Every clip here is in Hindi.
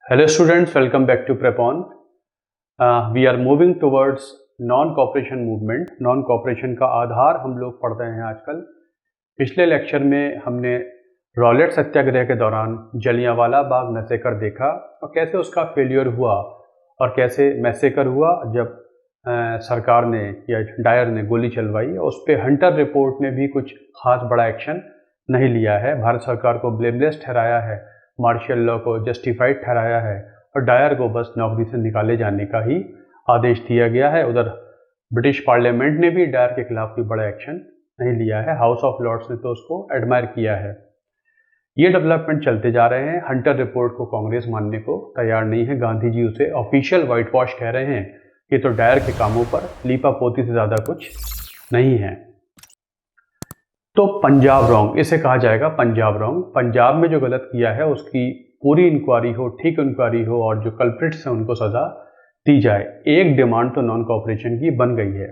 Hello students, welcome back to Prepon. We are moving towards non-cooperation movement. Non-cooperation का आधार हम लोग पढ़ रहे हैं आजकल। पिछले लेक्चर में हमने रॉलेट सत्याग्रह के दौरान जलियांवाला बाग मैसेकर देखा और कैसे उसका फेलियर हुआ और कैसे मैसेकर हुआ जब सरकार ने या डायर ने गोली चलवाई। उस पर हंटर रिपोर्ट ने भी कुछ खास बड़ा एक्शन नहीं लिया है। भारत सरकार को ब्लेमलेस ठहराया है, मार्शल लॉ को जस्टिफाइड ठहराया है और डायर को बस नौकरी से निकाले जाने का ही आदेश दिया गया है। उधर ब्रिटिश पार्लियामेंट ने भी डायर के खिलाफ कोई बड़ा एक्शन नहीं लिया है। हाउस ऑफ लॉर्ड्स ने तो उसको एडमायर किया है। ये डेवलपमेंट चलते जा रहे हैं। हंटर रिपोर्ट को कांग्रेस मानने को तैयार नहीं है। गांधी जी उसे ऑफिशियल वाइट वॉश कह रहे हैं कि तो डायर के कामों पर लीपा पोती से ज़्यादा कुछ नहीं है। तो पंजाब रॉन्ग, इसे कहा जाएगा पंजाब रॉन्ग। पंजाब में जो गलत किया है उसकी पूरी इंक्वायरी हो, ठीक इंक्वायरी हो और जो कल्प्रिट्स हैं उनको सज़ा दी जाए। एक डिमांड तो नॉन कॉपरेशन की बन गई है।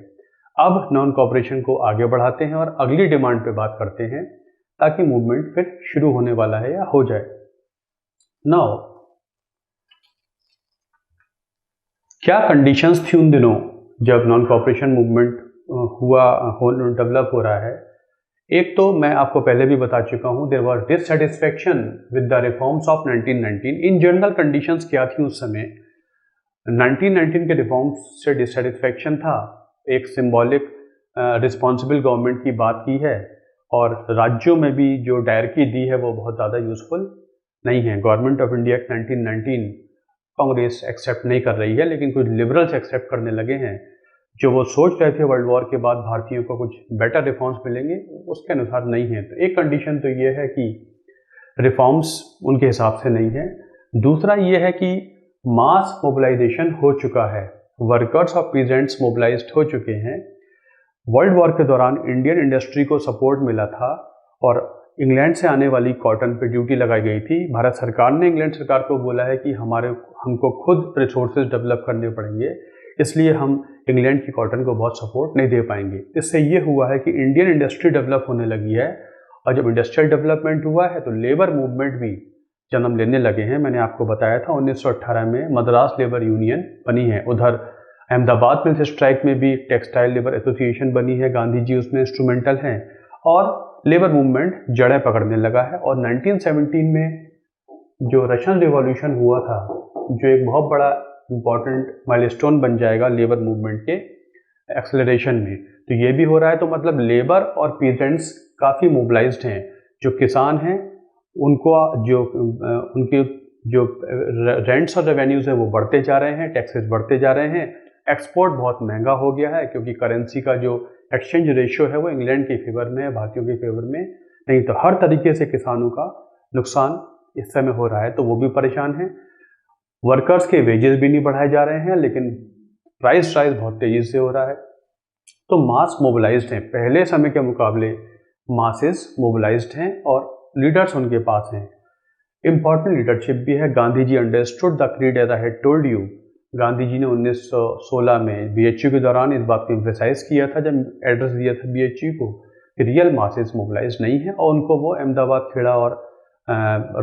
अब नॉन कॉपरेशन को आगे बढ़ाते हैं और अगली डिमांड पे बात करते हैं ताकि मूवमेंट फिर शुरू होने वाला है या हो जाए। नाउ क्या कंडीशंस थी उन दिनों जब नॉन कॉपरेशन मूवमेंट डेवलप हो रहा है? एक तो मैं आपको पहले भी बता चुका हूं, there was dissatisfaction with the reforms of 1919। In general conditions क्या थी उस समय? 1919 के रिफॉर्म्स से डिससैटिस्फैक्शन था। एक सिंबॉलिक रिस्पॉन्सिबल गवर्नमेंट की बात की है और राज्यों में भी जो डायरेक्टरी दी है वो बहुत ज़्यादा यूजफुल नहीं है। Government of India Act 1919 Congress accept नहीं कर रही है, लेकिन कुछ लिबरल्स एक्सेप्ट करने लगे हैं। जो वो सोच रहे थे वर्ल्ड वॉर के बाद भारतीयों को कुछ बेटर रिफॉर्म्स मिलेंगे, उसके अनुसार नहीं है। तो एक कंडीशन तो ये है कि रिफॉर्म्स उनके हिसाब से नहीं है। दूसरा ये है कि मास मोबिलाइजेशन हो चुका है, वर्कर्स और पीजेंट्स मोबिलाइज्ड हो चुके हैं। वर्ल्ड वॉर के दौरान इंडियन इंडस्ट्री को सपोर्ट मिला था और इंग्लैंड से आने वाली कॉटन पे ड्यूटी लगाई गई थी। भारत सरकार ने इंग्लैंड सरकार को बोला है कि हमको खुद रिसोर्सेज डेवलप करने पड़ेंगे, इसलिए हम इंग्लैंड की कॉटन को बहुत सपोर्ट नहीं दे पाएंगे। इससे ये हुआ है कि इंडियन इंडस्ट्री डेवलप होने लगी है और जब इंडस्ट्रियल डेवलपमेंट हुआ है तो लेबर मूवमेंट भी जन्म लेने लगे हैं। मैंने आपको बताया था 1918 में मद्रास लेबर यूनियन बनी है। उधर अहमदाबाद मिल्स स्ट्राइक में भी टेक्सटाइल लेबर एसोसिएशन बनी है। गांधी जी उसमें इंस्ट्रूमेंटल हैं और लेबर मूवमेंट जड़ें पकड़ने लगा है। और 1917 में जो रशियन रिवॉल्यूशन हुआ था, जो एक बहुत बड़ा इम्पॉर्टेंट माइलस्टोन बन जाएगा लेबर मूवमेंट के एक्सेलरेशन में, तो ये भी हो रहा है। तो मतलब लेबर और पीजेंट्स काफ़ी मोबिलाइज्ड हैं। जो किसान हैं उनको उनके जो रेंट्स और रेवेन्यूज़ हैं वो बढ़ते जा रहे हैं, टैक्सेस बढ़ते जा रहे हैं। एक्सपोर्ट बहुत महंगा हो गया है क्योंकि करेंसी का जो एक्सचेंज रेशियो है वो इंग्लैंड के फेवर में है, भारतीयों के फेवर में नहीं। तो हर तरीके से किसानों का नुकसान इस समय हो रहा है, तो वो भी परेशान हैं। वर्कर्स के वेजेस भी नहीं बढ़ाए जा रहे हैं, लेकिन प्राइस राइज बहुत तेजी से हो रहा है। तो मास मोबिलाइज्ड हैं, पहले समय के मुकाबले मासेस मोबिलाइज्ड हैं और लीडर्स उनके पास हैं। इम्पॉर्टेंट लीडरशिप भी है। Gandhi ji understood the creed as I had told you. Gandhi ji ने 1916 में बीएचयू के दौरान इस बात को एम्फेसाइज किया था जब एड्रेस दिया था बीएचयू को कि रियल मासेस मोबिलाइज नहीं है और उनको वो अहमदाबाद खेड़ा और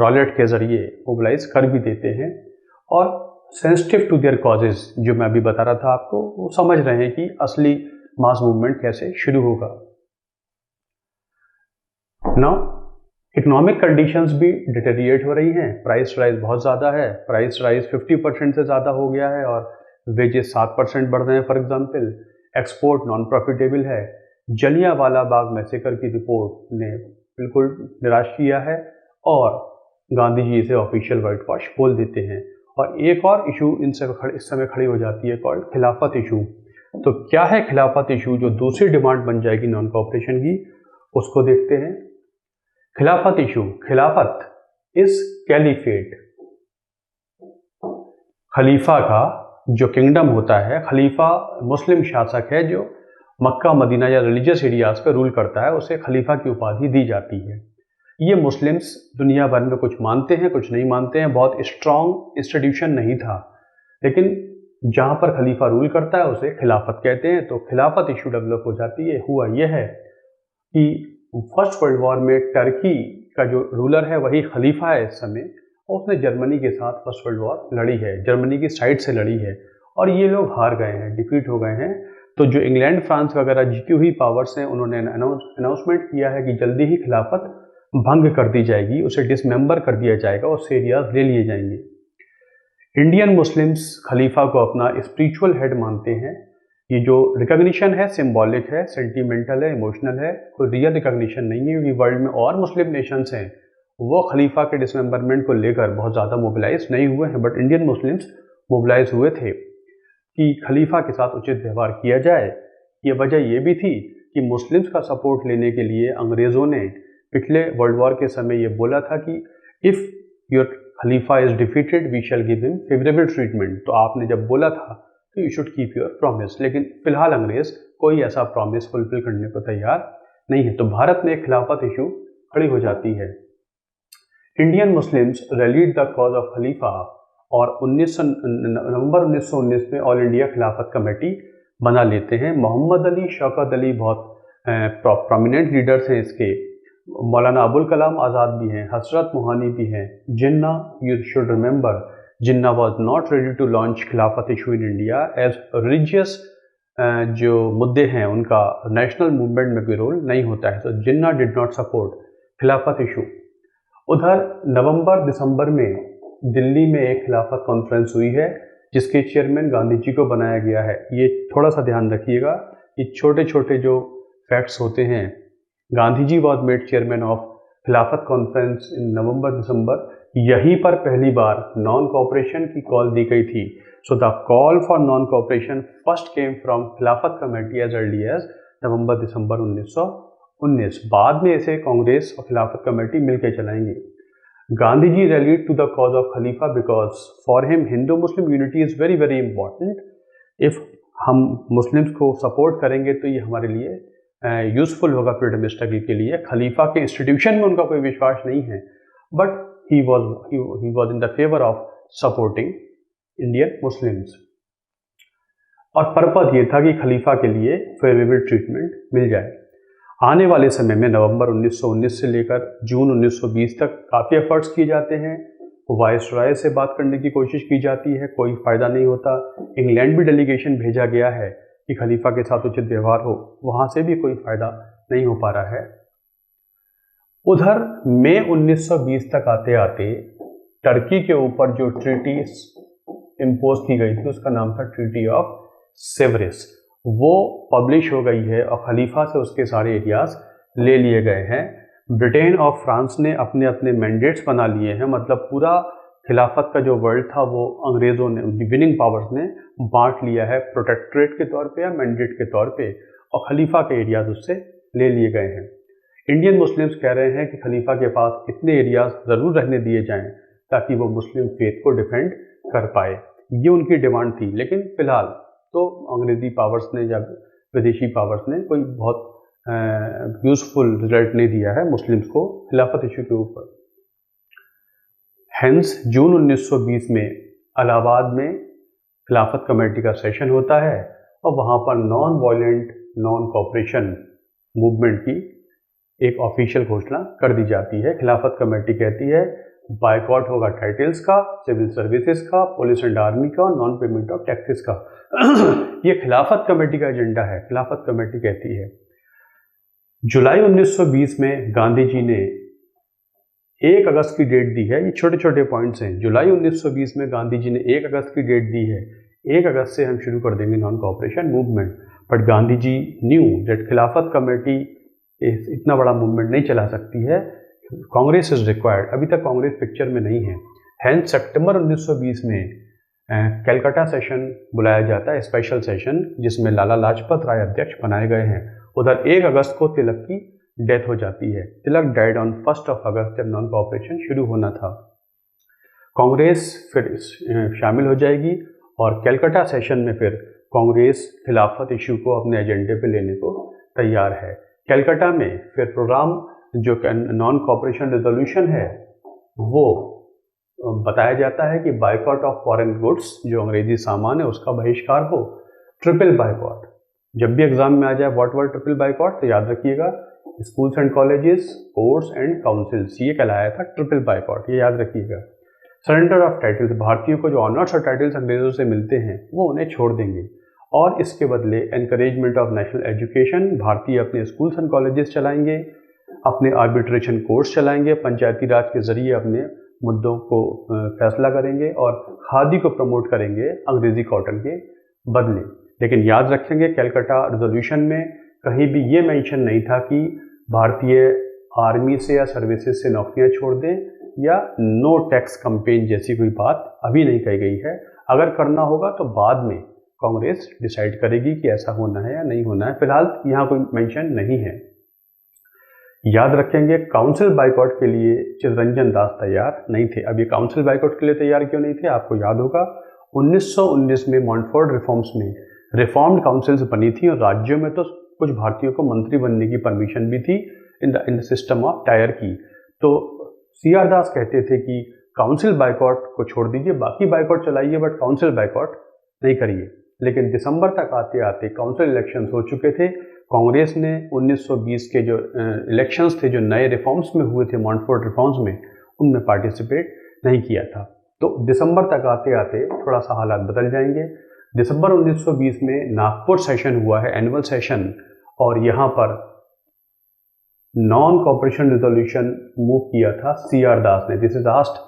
रॉलेट के जरिए मोबिलाइज कर भी देते हैं और सेंसिटिव टू देयर कॉजेज, जो मैं अभी बता रहा था आपको, वो समझ रहे हैं कि असली मास मूवमेंट कैसे शुरू होगा। नाउ इकोनॉमिक कंडीशंस भी डिटेरिएट हो रही हैं। प्राइस राइज बहुत ज़्यादा है। प्राइस राइज 50% से ज़्यादा हो गया है और वेजेस 7% बढ़ रहे हैं। For example export non profitable है। जलियांवाला बाग मैसेकर की रिपोर्ट ने बिल्कुल निराश किया है और गांधी जी इसे ऑफिशियल वाइट वॉश बोल देते हैं। और एक और इशू इस समय खड़ी हो जाती है, कॉल्ड खिलाफत इशू। तो क्या है खिलाफत इशू, जो दूसरी डिमांड बन जाएगी नॉन कॉपरेशन की, उसको देखते हैं। खिलाफत इशू, खिलाफत इज कैलिफेट। खलीफा का जो किंगडम होता है, खलीफा मुस्लिम शासक है जो मक्का मदीना या रिलीजियस एरियाज पे रूल करता है, उसे खलीफा की उपाधि दी जाती है। ये मुस्लिम्स दुनिया भर में कुछ मानते हैं कुछ नहीं मानते हैं। बहुत स्ट्रॉन्ग इंस्टीट्यूशन नहीं था, लेकिन जहाँ पर खलीफा रूल करता है उसे खिलाफत कहते हैं। तो खिलाफत इशू डेवलप हो जाती है। हुआ यह है कि फर्स्ट वर्ल्ड वॉर में टर्की का जो रूलर है वही खलीफा है इस समय और उसने जर्मनी के साथ फर्स्ट वर्ल्ड वॉर लड़ी है, जर्मनी की साइड से लड़ी है और ये लोग हार गए हैं, डिफीट हो गए हैं। तो जो इंग्लैंड, फ्रांस वगैरह जीती हुई पावर्स हैं, उन्होंने अनाउंसमेंट किया है कि जल्दी ही खिलाफत भंग कर दी जाएगी, उसे डिसमेंबर कर दिया जाएगा और उससे एरियाज ले लिए जाएंगे। इंडियन मुस्लिम्स खलीफा को अपना स्पिरिचुअल हेड मानते हैं। ये जो रिकॉग्निशन है सिंबॉलिक है, सेंटिमेंटल है, इमोशनल है, कोई रियल रिकॉग्निशन नहीं है, क्योंकि वर्ल्ड में और मुस्लिम नेशंस हैं वो खलीफा के डिसमेंबरमेंट को लेकर बहुत ज़्यादा मोबिलाइज नहीं हुए हैं, बट इंडियन मुस्लिम्स मोबिलाइज हुए थे कि खलीफा के साथ उचित व्यवहार किया जाए। ये वजह ये भी थी कि मुस्लिम्स का सपोर्ट लेने के लिए अंग्रेज़ों ने पिछले वर्ल्ड वॉर के समय ये बोला था कि इफ़ योर खलीफा is defeated we shall give him favourable treatment. तो आपने जब बोला था तो you should keep your promise, लेकिन फिलहाल अंग्रेज़ कोई ऐसा प्रॉमिस फुलफिल करने को तैयार नहीं है। तो भारत में खिलाफत इशू खड़ी हो जाती है। Indian Muslims rallied the cause of खलीफा और नवंबर 1919 में ऑल इंडिया खिलाफत कमेटी बना लेते हैं। मोहम्मद अली, शौकत अली बहुत प्रोमिनेंट लीडर्स हैं इसके। मौलाना अबुल कलाम आज़ाद भी हैं, हसरत मोहानी भी हैं। Jinnah, you should remember, Jinnah was not ready to launch Khilafat issue in India as religious जो मुद्दे हैं उनका नेशनल मूवमेंट में कोई रोल नहीं होता है। तो जिन्ना डिड नॉट सपोर्ट खिलाफत इशू। उधर नवंबर दिसंबर में दिल्ली में एक खिलाफत कॉन्फ्रेंस हुई है जिसके चेयरमैन गांधी जी को बनाया गया है। ये थोड़ा सा ध्यान रखिएगा, ये छोटे छोटे जो फैक्ट्स होते हैं। Gandhi ji was made chairman of खिलाफत कॉन्फ्रेंस इन नवंबर दिसंबर। यहीं पर पहली बार नॉन कोऑपरेशन की कॉल दी गई थी। So the call for non cooperation first came from खिलाफत कमेटी एज अर्ली एज नवंबर दिसंबर 1919। बाद में इसे कांग्रेस और खिलाफत कमेटी मिलकर चलाएंगे। Gandhi ji rallied to the cause of खलीफा because for him Hindu Muslim unity is very very important. If हम मुस्लिम्स को सपोर्ट करेंगे तो ये हमारे लिए यूज़फुल होगा फ्रीडम स्ट्रगल के लिए। खलीफा के इंस्टीट्यूशन में उनका कोई विश्वास नहीं है, but he was in the favour of supporting Indian Muslims. और पर्पज़ ये था कि खलीफा के लिए फेवरेबल ट्रीटमेंट मिल जाए। आने वाले समय में नवंबर 1919 से लेकर जून 1920 तक काफ़ी एफर्ट्स किए जाते हैं। वायसराय से बात करने की कोशिश की जाती है, कोई फ़ायदा नहीं होता। इंग्लैंड भी डेलीगेशन भेजा गया है कि खलीफा के साथ उचित व्यवहार हो, वहाँ से भी कोई फ़ायदा नहीं हो पा रहा है। उधर मई 1920 तक आते आते टर्की के ऊपर जो ट्रीटी इम्पोज की गई थी उसका नाम था ट्रीटी ऑफ सेवरिस। वो पब्लिश हो गई है और खलीफा से उसके सारे एरियाज ले लिए गए हैं। ब्रिटेन और फ्रांस ने अपने अपने मैंडेट्स बना लिए हैं, मतलब पूरा खिलाफत का जो वर्ल्ड था वो अंग्रेज़ों ने, विनिंग पावर्स ने बांट लिया है प्रोटेक्टरेट के तौर पे या मैंडेट के तौर पे, और खलीफा के एरियाज उससे ले लिए गए हैं। इंडियन मुस्लिम्स कह रहे हैं कि खलीफा के पास इतने एरियाज ज़रूर रहने दिए जाएं ताकि वो मुस्लिम फेथ को डिफेंड कर पाए। ये उनकी डिमांड थी, लेकिन फ़िलहाल तो अंग्रेज़ी पावर्स ने या विदेशी पावर्स ने कोई बहुत यूज़फुल रिजल्ट नहीं दिया है मुस्लिम्स को खिलाफत इशू के ऊपर। हेंस जून 1920 में इलाहाबाद में खिलाफत कमेटी का सेशन होता है और वहाँ पर non violent non cooperation movement की एक ऑफिशियल घोषणा कर दी जाती है। खिलाफत कमेटी कहती है बायकॉट होगा टाइटल्स का, सिविल सर्विसेज का, पुलिस एंड आर्मी का, नॉन पेमेंट ऑफ टैक्सेस का। ये खिलाफत कमेटी का एजेंडा है। खिलाफत कमेटी कहती है। जुलाई 1920 में गांधी जी ने 1 अगस्त की डेट दी है। ये छोटे छोटे पॉइंट्स हैं। जुलाई 1920 में गांधी जी ने 1 अगस्त की डेट दी है। 1 अगस्त से हम शुरू कर देंगे non cooperation movement. But Gandhi ji knew that Khilafat committee इतना बड़ा मूवमेंट नहीं चला सकती है, कांग्रेस इज रिक्वायर्ड। अभी तक कांग्रेस पिक्चर में नहीं है। हैंस सितंबर 1920 में कलकत्ता सेशन बुलाया जाता है, स्पेशल सेशन, जिसमें लाला लाजपत राय अध्यक्ष बनाए गए हैं। उधर 1 अगस्त को तिलक की डेथ हो जाती है। तिलक डाइड ऑन 1 अगस्त जब नॉन कोऑपरेशन शुरू होना था। कांग्रेस फिर शामिल हो जाएगी और कलकत्ता सेशन में फिर कांग्रेस खिलाफत इशू को अपने एजेंडे पे लेने को तैयार है। कलकत्ता में फिर प्रोग्राम जो नॉन कोऑपरेशन रेजोल्यूशन है वो बताया जाता है कि बायकॉट ऑफ फॉरेन गुड्स, जो अंग्रेजी सामान है उसका बहिष्कार हो। ट्रिपल बायकॉट, जब भी एग्जाम में आ जाए व्हाट वर ट्रिपल बायकॉट तो याद रखिएगा schools and colleges, courts and councils, ये कहलाया था ट्रिपल बायकॉट, ये याद रखिएगा। सरेंडर ऑफ टाइटल्स, भारतीयों को जो ऑनर्स और टाइटल्स अंग्रेजों से मिलते हैं वो उन्हें छोड़ देंगे, और इसके बदले एनकरेजमेंट ऑफ नेशनल एजुकेशन, भारतीय अपने स्कूल्स एंड कॉलेजेस चलाएंगे, अपने आर्बिट्रेशन कोर्स चलाएंगे, पंचायती राज के जरिए अपने मुद्दों को फैसला करेंगे, और खादी को प्रमोट करेंगे अंग्रेजी कॉटन के बदले। लेकिन याद रखेंगे कैलकाटा रिजोल्यूशन में कहीं भी ये मेंशन नहीं था कि भारतीय आर्मी से या सर्विसेज से नौकरियां छोड़ दें, या नो टैक्स कैंपेन जैसी कोई बात अभी नहीं कही गई है। अगर करना होगा तो बाद में कांग्रेस डिसाइड करेगी कि ऐसा होना है या नहीं होना है, फिलहाल यहाँ कोई मेंशन नहीं है। याद रखेंगे काउंसिल बाइकआउट के लिए चित्तरंजन दास तैयार नहीं थे। अब ये काउंसिल बाइकआउट के लिए तैयार क्यों नहीं थे, आपको याद होगा 1919 में मॉन्टफोर्ड रिफॉर्म्स में रिफॉर्म्ड काउंसिल्स बनी थी, और राज्यों में तो कुछ भारतीयों को मंत्री बनने की परमिशन भी थी in the system of tyre की। तो CR दास कहते थे कि काउंसिल बाइकआउट को छोड़ दीजिए, बाकी बाइकआउट चलाइए बट काउंसिल बाइकआउट नहीं करिए। लेकिन दिसंबर तक आते आते काउंसिल इलेक्शंस हो चुके थे। कांग्रेस ने 1920 के जो इलेक्शंस थे, जो नए रिफॉर्म्स में हुए थे मॉन्टफोर्ड रिफॉर्म्स में, उनमें पार्टिसिपेट नहीं किया था। तो दिसंबर तक आते आते थोड़ा सा हालात बदल जाएंगे। दिसंबर 1920 में नागपुर सेशन हुआ है, एनुअल सेशन, और यहाँ पर नॉन कॉपरेशन रिजोल्यूशन मूव किया था CR दास ने। दिस इज लास्ट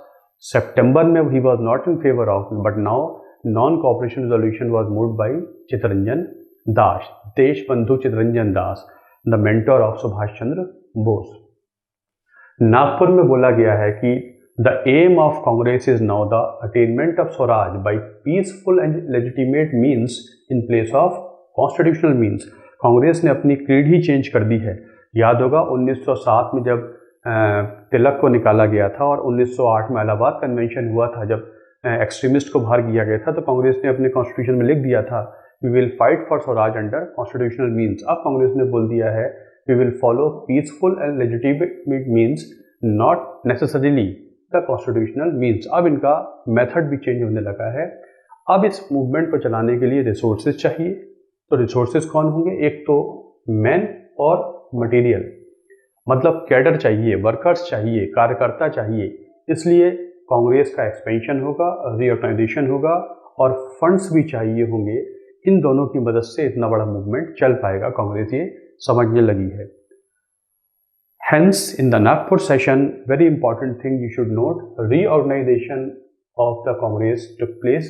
सितंबर में he was not in favour of, but now non cooperation resolution was moved by Chittaranjan Das, Deshbandhu Chittaranjan Das, the mentor of Subhash Chandra Bose. Nagpur में बोला गया है कि the aim of Congress is now the attainment of Swaraj by peaceful and legitimate means in place of constitutional means. Congress ने अपनी क्रीड ही चेंज कर दी है। याद होगा 1907 में जब तिलक को निकाला गया था, और 1908 में इलाहाबाद कन्वेंशन हुआ था जब एक्सट्रीमिस्ट को बाहर किया गया था, तो कांग्रेस ने अपने कॉन्स्टिट्यूशन में लिख दिया था we will fight for swaraj under constitutional means. अब कांग्रेस ने बोल दिया है we will follow peaceful and legitimate means, not necessarily the constitutional means. अब इनका मेथड भी चेंज होने लगा है। अब इस मूवमेंट को चलाने के लिए रिसोर्सेज चाहिए। तो रिसोर्सेज कौन होंगे, एक तो मैन और मटेरियल, मतलब कैडर चाहिए, वर्कर्स चाहिए, कार्यकर्ता चाहिए। इसलिए कांग्रेस का एक्सपेंशन होगा, रीऑर्गेनाइजेशन होगा, और फंड्स भी चाहिए होंगे। इन दोनों की मदद से इतना बड़ा मूवमेंट चल पाएगा, कांग्रेस ये समझने लगी है। Hence, in the Nagpur session, very important thing you should note, reorganization of the Congress took place.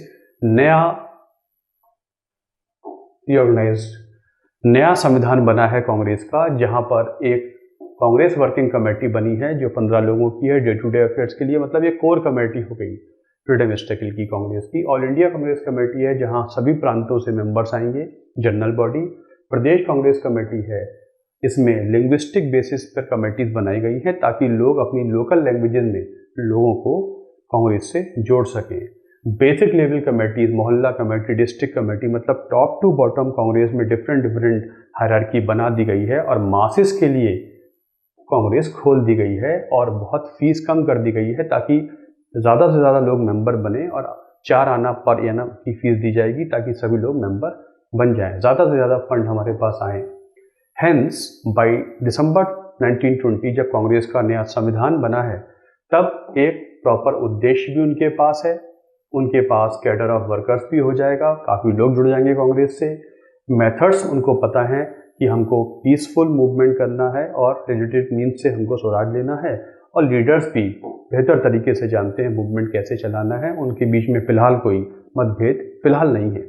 नया संविधान बना है कांग्रेस का, जहां पर एक कांग्रेस वर्किंग कमेटी बनी है जो 15 लोगों की है डे टू डे अफेयर्स के लिए। मतलब ये कोर कमेटी हो गई फ्रीडम स्ट्रगल की कांग्रेस की। ऑल इंडिया कांग्रेस कमेटी है जहां सभी प्रांतों से मेंबर्स आएंगे, जनरल बॉडी। प्रदेश कांग्रेस कमेटी है, इसमें लिंग्विस्टिक बेसिस पर कमेटीज बनाई गई हैं ताकि लोग अपनी लोकल लैंग्वेजेस में लोगों को कांग्रेस से जोड़ सकें। बेसिक लेवल कमेटीज, मोहल्ला कमेटी, डिस्ट्रिक्ट कमेटी, मतलब टॉप टू बॉटम कांग्रेस में डिफरेंट हायरार्की बना दी गई है, और मासेस के लिए कांग्रेस खोल दी गई है, और बहुत फीस कम कर दी गई है ताकि ज़्यादा से ज़्यादा लोग मेंबर बने, और 4 आना पर एनम की फीस दी जाएगी ताकि सभी लोग मेंबर बन जाएं, ज़्यादा से ज़्यादा फंड हमारे पास आए। हेंस बाई दिसंबर 1920 जब कांग्रेस का नया संविधान बना है, तब एक प्रॉपर उद्देश्य भी उनके पास है, उनके पास कैडर ऑफ वर्कर्स भी हो जाएगा, काफ़ी लोग जुड़ जाएंगे कांग्रेस से। मेथड्स उनको पता है कि हमको पीसफुल मूवमेंट करना है और लेजिटिमेट मीन्स से हमको स्वराज लेना है, और लीडर्स भी बेहतर तरीके से जानते हैं मूवमेंट कैसे चलाना है। उनके बीच में फिलहाल कोई मतभेद फिलहाल नहीं है।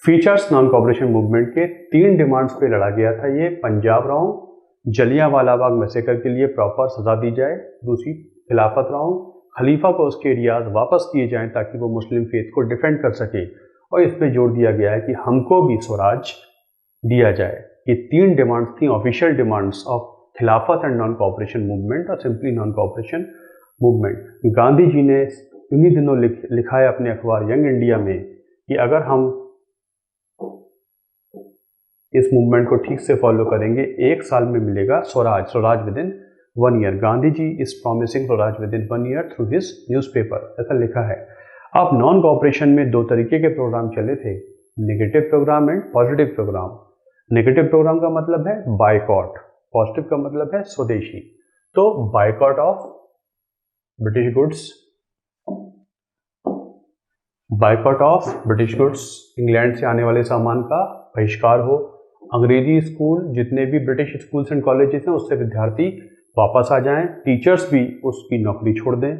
फीचर्स नॉन कॉपरेशन मूवमेंट के 3 डिमांड्स पे लड़ा गया था ये। पंजाब राउंड, जलियांवाला बाग मैसेकर के लिए प्रॉपर सजा दी जाए। दूसरी खिलाफत राउंड, खलीफा को उसके एरियाज वापस किए जाएं ताकि वो मुस्लिम फेथ को डिफेंड कर सके। और इस पे जोर दिया गया है कि हमको भी स्वराज दिया जाए। ये 3 डिमांड्स थी, official demands of Khilafat and non cooperation movement, और simply non cooperation movement. Gandhi ji ने इन्हीं दिनों लिखा है अपने अखबार यंग इंडिया में कि अगर हम इस मूवमेंट को ठीक से फॉलो करेंगे, 1 साल में मिलेगा swaraj within 1 year. Gandhi ji is promising swaraj within 1 year through his newspaper, ऐसा लिखा है। अब नॉन कॉपरेशन में 2 तरीके के प्रोग्राम चले थे, negative program and positive program. Negative program का मतलब है बायकॉट, पॉजिटिव का मतलब है स्वदेशी। तो boycott of British goods, boycott of British goods, England से आने वाले सामान का बहिष्कार हो, अंग्रेजी स्कूल जितने भी ब्रिटिश स्कूल्स एंड कॉलेजेस हैं उससे विद्यार्थी वापस आ जाएं, टीचर्स भी उसकी नौकरी छोड़ दें,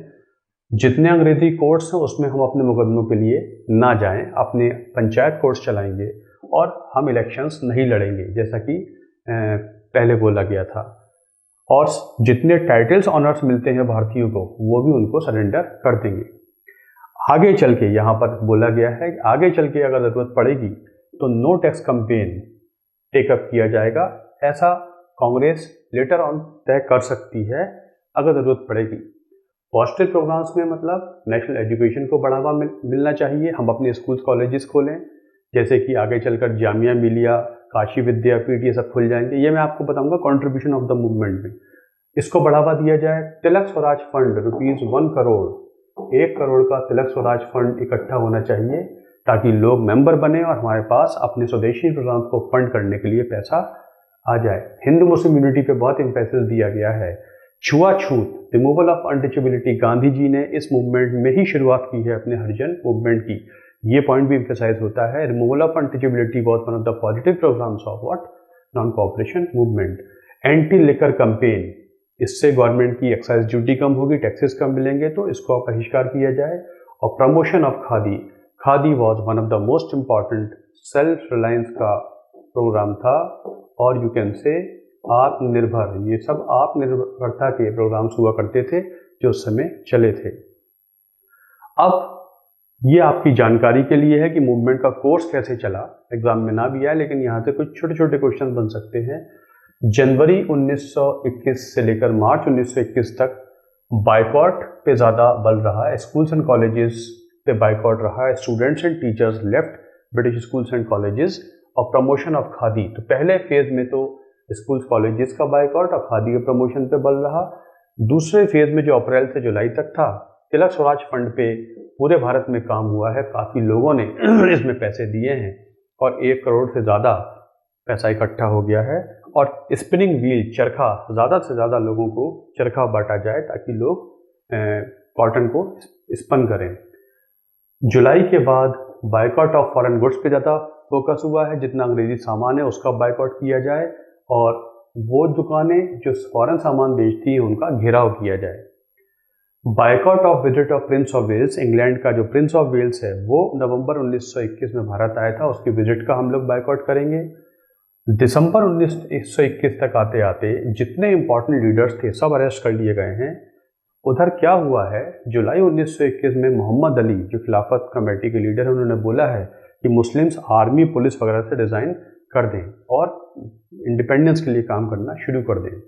जितने अंग्रेजी कोर्ट्स हैं उसमें हम अपने मुकदमों के लिए ना जाएं, अपने पंचायत कोर्ट्स चलाएंगे और हम इलेक्शंस नहीं लड़ेंगे जैसा कि पहले बोला गया था, और जितने टाइटल्स ऑनर्स मिलते हैं भारतीयों को वो भी उनको सरेंडर कर देंगे। आगे चल के यहाँ पर बोला गया है कि आगे चल के अगर ज़रूरत पड़ेगी तो नो टैक्स कैंपेन टेकअप किया जाएगा, ऐसा कांग्रेस लेटर ऑन तय कर सकती है अगर ज़रूरत पड़ेगी। पॉजिटिव प्रोग्राम्स में मतलब नेशनल एजुकेशन को बढ़ावा मिलना चाहिए, हम अपने स्कूल्स कॉलेजेस खोलें, जैसे कि आगे चलकर जामिया मिलिया, काशी विद्यापीठ ये सब खुल जाएंगे, ये मैं आपको बताऊंगा कंट्रीब्यूशन ऑफ द मूवमेंट में। इसको बढ़ावा दिया जाए, तिलक स्वराज फंड ₹1 करोड़, 1 करोड़ का तिलक स्वराज फंड इकट्ठा होना चाहिए ताकि लोग मेंबर बने और हमारे पास अपने स्वदेशी प्रोग्राम्स को फंड करने के लिए पैसा आ जाए। हिंदू मुस्लिम यूनिटी पे बहुत एम्फेसिस दिया गया है। छुआछूत, removal of untouchability, Gandhi ji ने इस मूवमेंट में ही शुरुआत की है अपने हरिजन मूवमेंट की, ये पॉइंट भी एम्फेसाइज होता है। Removal of untouchability was one of the positive programs of what non cooperation movement. Anti liquor campaign, इससे गवर्नमेंट की एक्साइज ड्यूटी कम होगी, टैक्सेस कम मिलेंगे, तो इसको बहिष्कार किया जाए। और promotion of khadi, khadi was one of the most important self reliance का प्रोग्राम था, और यू कैन से आत्मनिर्भर, ये सब आत्मनिर्भरता के प्रोग्राम्स हुआ करते थे जो उस समय चले थे। अब ये आपकी जानकारी के लिए है कि मूवमेंट का कोर्स कैसे चला, एग्जाम में ना भी आया लेकिन यहाँ से कुछ छोटे छोटे क्वेश्चन बन सकते हैं। जनवरी 1921 से लेकर मार्च 1921 तक बाइकॉट पे ज़्यादा बल रहा है, स्कूल्स एंड कॉलेजेस पे बाइकॉट रहा है, students and teachers left British schools and colleges. और प्रमोशन ऑफ खादी, तो पहले फेज में तो स्कूल्स कॉलेजेस का बाइकॉट और खादी के प्रमोशन पे बल रहा। दूसरे फेज में जो अप्रैल से जुलाई तक था, तिलक स्वराज फंड पे पूरे भारत में काम हुआ है, काफ़ी लोगों ने इसमें पैसे दिए हैं और 1 करोड़ से ज़्यादा पैसा इकट्ठा हो गया है। और स्पिनिंग व्हील, चरखा, ज़्यादा से ज़्यादा लोगों को चरखा बांटा जाए ताकि लोग कॉटन को स्पन करें। जुलाई के बाद बाइकॉट ऑफ फॉरेन गुड्स पे ज़्यादा फोकस हुआ है, जितना अंग्रेजी सामान है उसका बाइकॉट किया जाए और वो दुकानें जो फॉरेन सामान बेचती हैं उनका घेराव किया जाए। Boycott of visit of Prince of Wales, England का जो प्रिंस ऑफ वेल्स है वो नवंबर 1921 में भारत आया था, उसकी विजिट का हम लोग बाइकॉट करेंगे। दिसंबर 1921 तक आते आते जितने इंपॉर्टेंट लीडर्स थे सब अरेस्ट कर लिए गए हैं। उधर क्या हुआ है, जुलाई 1921 में मोहम्मद अली जो खिलाफत कमेटी के लीडर हैं उन्होंने बोला है कि मुस्लिम्स आर्मी पुलिस वगैरह से डिज़ाइन कर दें और इंडिपेंडेंस के लिए काम करना शुरू कर दें।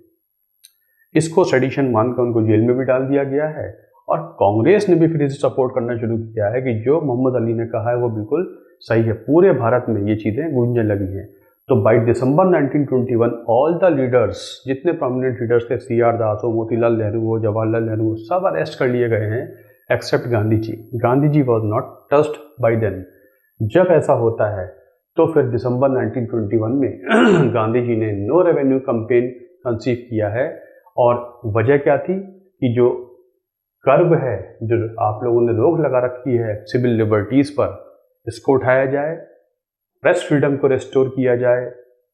इसको सेडिशन मानकर उनको जेल में भी डाल दिया गया है और कांग्रेस ने भी फिर इसे सपोर्ट करना शुरू किया है कि जो मोहम्मद अली ने कहा है वो बिल्कुल सही है। पूरे भारत में ये चीज़ें गूंजने लगी हैं। तो by December 1921 all the leaders, जितने प्रोमिनेंट लीडर्स थे, CR दास हो, मोतीलाल नेहरू हो, जवाहरलाल नेहरू हो, सब अरेस्ट कर लिए गए हैं except Gandhi ji. Gandhi ji was not touched by then. जब ऐसा होता है तो फिर दिसंबर 1921 में गांधी जी ने नो रेवेन्यू कैंपेन कंसीव किया है। और वजह क्या थी कि जो कर्व है, जो आप लोगों ने रोक लगा रखी है सिविल लिबर्टीज़ पर, इसको उठाया जाए, प्रेस फ्रीडम को रेस्टोर किया जाए,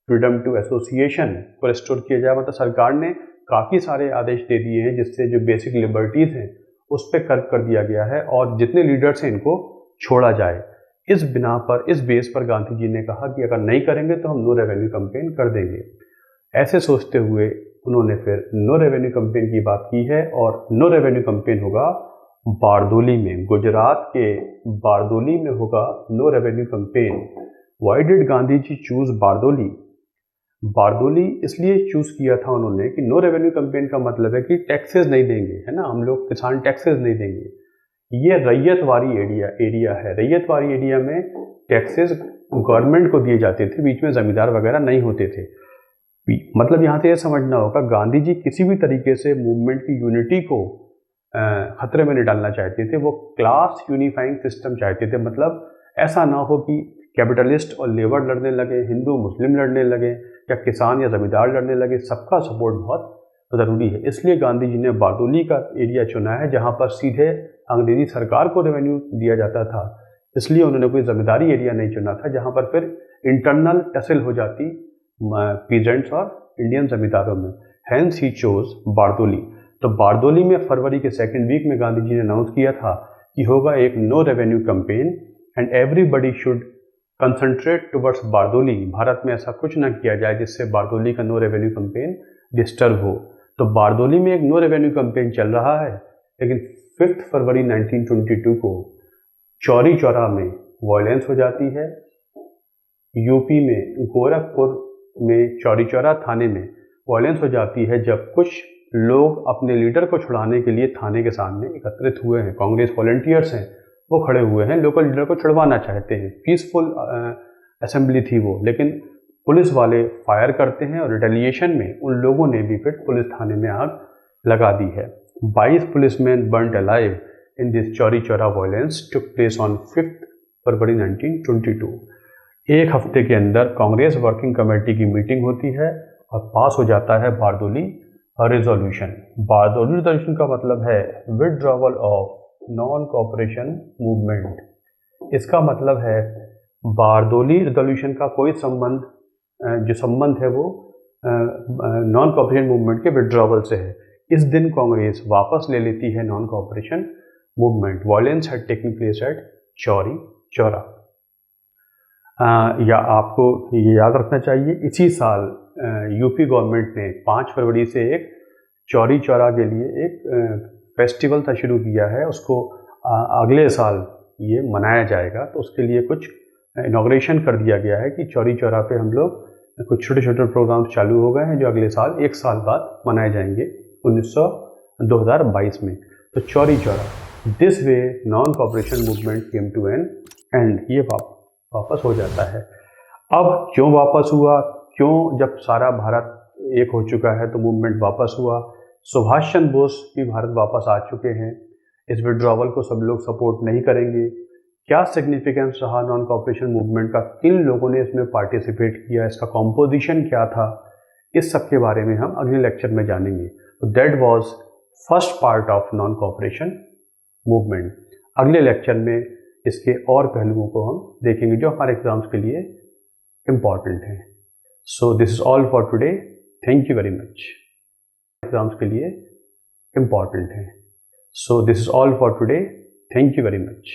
फ्रीडम टू एसोसिएशन को रेस्टोर किया जाए। मतलब सरकार ने काफ़ी सारे आदेश दे दिए हैं जिससे जो बेसिक लिबर्टीज़ हैं उस पर कर्व कर दिया गया है और जितने लीडर्स हैं इनको छोड़ा जाए। इस बिना पर, इस बेस पर गांधी जी ने कहा कि अगर नहीं करेंगे तो हम नो रेवेन्यू कैंपेन कर देंगे। ऐसे सोचते हुए उन्होंने फिर नो रेवेन्यू कैंपेन की बात की है और नो रेवेन्यू कैंपेन होगा बारदोली में, गुजरात के बारदोली में होगा no revenue campaign. Why did Gandhi ji choose Bardoli? Bardoli इसलिए चूज किया था उन्होंने कि नो रेवेन्यू कैंपेन का मतलब है कि टैक्सेस नहीं देंगे, है ना, हम लोग किसान टैक्सेस नहीं देंगे। ये रैयतवारी एरिया है। रैयतवारी एरिया में टैक्सेस गवर्नमेंट को दिए जाते थे, बीच में जमींदार वगैरह नहीं होते थे। मतलब यहाँ से यह समझना होगा गांधी जी किसी भी तरीके से मूवमेंट की यूनिटी को खतरे में नहीं डालना चाहते थे। वो क्लास यूनिफाइंग सिस्टम चाहते थे। मतलब ऐसा ना हो कि कैपिटलिस्ट और लेबर लड़ने लगे, हिंदू मुस्लिम लड़ने लगे या किसान या जमींदार लड़ने लगे। सबका सपोर्ट बहुत ज़रूरी है। इसलिए गांधी जी ने बारदोली का एरिया चुना है जहाँ पर सीधे अंग्रेजी सरकार को रेवेन्यू दिया जाता था। इसलिए उन्होंने कोई जमींदारी एरिया नहीं चुना था जहाँ पर फिर इंटरनल टसल हो जाती पीजेंट्स और इंडियन जमींदारों में। Hence he chose Bardoli. तो बारदोली में फरवरी के सेकेंड वीक में गांधी जी ने अनाउंस किया था कि होगा एक no revenue campaign and everybody should concentrate towards Bardoli. Bharat में ऐसा कुछ ना किया जाए जिससे बारदोली का नो रेवेन्यू कैंपेन डिस्टर्ब हो। तो बारदोली में एक नो रेवेन्यू कैंपेन चल रहा है, लेकिन 5 फरवरी 1922 को चौरी चौरा में वायलेंस हो जाती है। यूपी में गोरखपुर में चौरी चौरा थाने में वायलेंस हो जाती है जब कुछ लोग अपने लीडर को छुड़ाने के लिए थाने के सामने एकत्रित हुए हैं। कांग्रेस वॉलंटियर्स हैं, वो खड़े हुए हैं, लोकल लीडर को छुड़वाना चाहते हैं। पीसफुल असेंबली थी वो, लेकिन पुलिस वाले फायर करते हैं और रिटेलिएशन में उन लोगों ने भी फिर पुलिस थाने में आग लगा दी है। 22 policeman burned alive in this Chauri Chaura violence took place on 5 फरवरी 1922। एक हफ्ते के अंदर कांग्रेस वर्किंग कमेटी की मीटिंग होती है और पास हो जाता है बारदोली रिजोल्यूशन। बारदोली रिजोल्यूशन का मतलब है withdrawal of non cooperation movement. इसका मतलब है बारदोली रिजोल्यूशन का कोई संबंध है वो नॉन कोऑपरेशन मूवमेंट के विड्रॉवल से है। इस दिन कांग्रेस वापस ले लेती है non cooperation movement. Violence had taken place at Chauri Chaura. या आपको ये याद रखना चाहिए, इसी साल यूपी गवर्नमेंट ने 5 फरवरी से एक चौरी चौरा के लिए एक फेस्टिवल था शुरू किया है। उसको अगले साल ये मनाया जाएगा, तो उसके लिए कुछ इनॉग्रेशन कर दिया गया है कि चौरी चौरा पे हम लोग कुछ छोटे छोटे प्रोग्राम्स चालू हो गए हैं जो अगले साल 1 साल बाद मनाए जाएंगे 2022 में। तो Chauri Chaura, this way non cooperation movement came to an end. ये वापस हो जाता है। अब क्यों वापस हुआ, क्यों जब सारा भारत एक हो चुका है तो मूवमेंट वापस हुआ? सुभाष चंद्र बोस भी भारत वापस आ चुके हैं। इस विड्रॉवल को सब लोग सपोर्ट नहीं करेंगे। क्या सिग्निफिकेंस रहा नॉन कोऑपरेशन मूवमेंट का, किन लोगों ने इसमें पार्टिसिपेट किया, इसका कॉम्पोजिशन क्या था, इस सब के बारे में हम अगले लेक्चर में जानेंगे। तो that was first part of non cooperation movement. अगले लेक्चर में इसके और पहलुओं को हम देखेंगे जो हमारे एग्जाम्स के लिए इम्पॉर्टेंट हैं। So this is all for today, thank you very much. Exams के लिए इम्पॉर्टेंट हैं। So this is all for today, thank you very much.